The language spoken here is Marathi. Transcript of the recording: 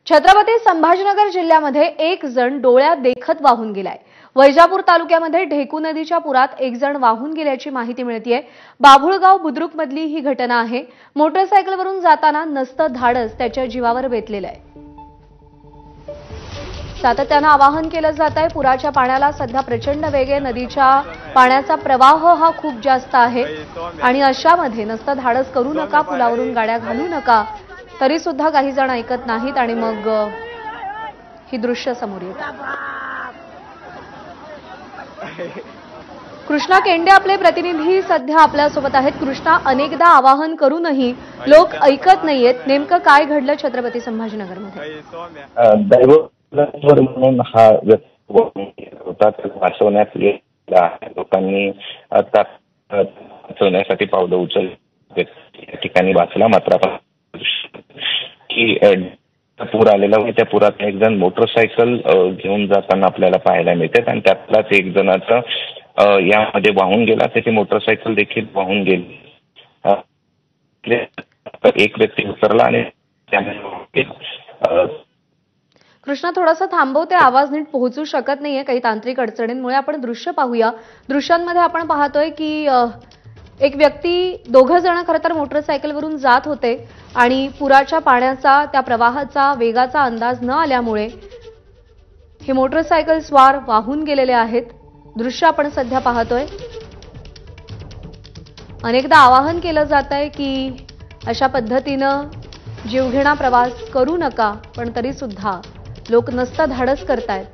छत्रपती संभाजीनगर जिल्ह्यामध्ये एक जण डोळ्यात देखत वाहून गेलाय। वैजापूर तालुक्यामध्ये ढेकू नदीच्या पुरात एक जण वाहून गेल्याची माहिती मिळतेय। बाभुळगाव बुद्रुक मधली ही घटना आहे। मोटरसायकलवरून जाताना नसतं धाडस त्याच्या जीवावर बेतलेलं आहे। सातत्यानं आवाहन केलं जात आहे। पुराच्या पाण्याला सध्या प्रचंड वेग आहे। नदीच्या पाण्याचा प्रवाह हा खूप जास्त आहे आणि अशामध्ये नसतं धाडस करू नका, पुलावरून गाड्या घालू नका, तरी सुद्धा काही जण ऐकत नाहीत आणि मग ही दृश्य समोर येतात। कृष्णा केंडे आपले प्रतिनिधी सध्या आपल्या सोबत आहेत। कृष्णा, अनेकदा आवाहन करूनही लोक ऐकत नाहीयेत, नेमकं काय घडलं छत्रपती संभाजीनगरमध्ये? म्हणून हा होता वाचवण्यात लोकांनी वाचवण्यासाठी पावलं उचलली, ठिकाणी वाचला। मात्र आपण की पूर आलेला होता, त्या पुरात एक जण मोटरसायकल घेऊन जाताना आपल्याला पाहायला मिळतात आणि त्यातलाच एक जणाचा यामध्ये वाहून गेला, त्याची मोटरसायकल देखील वाहून गेली। एक व्यक्ती उतरला आणि त्याने कृष्णा, थोडासा थांबवते, आवाज नीट पोहोचू शकत नाहीये काही तांत्रिक अडचणींमुळे। आपण दृश्य पाहूया। दृश्यांमध्ये आपण पाहतोय की एक व्यक्ती, दोघं जण खरं तर मोटरसायकलवरून जात होते आणि पुराच्या पाण्याचा, त्या प्रवाहाचा, वेगाचा अंदाज न आल्यामुळे हे मोटरसायकल स्वार वाहून गेलेले आहेत। दृश्य आपण सध्या पाहतोय। अनेकदा आवाहन केलं जात आहे की अशा पद्धतीनं जीवघेणा प्रवास करू नका, पण तरी सुद्धा लोक नसतं धाडस करतायत।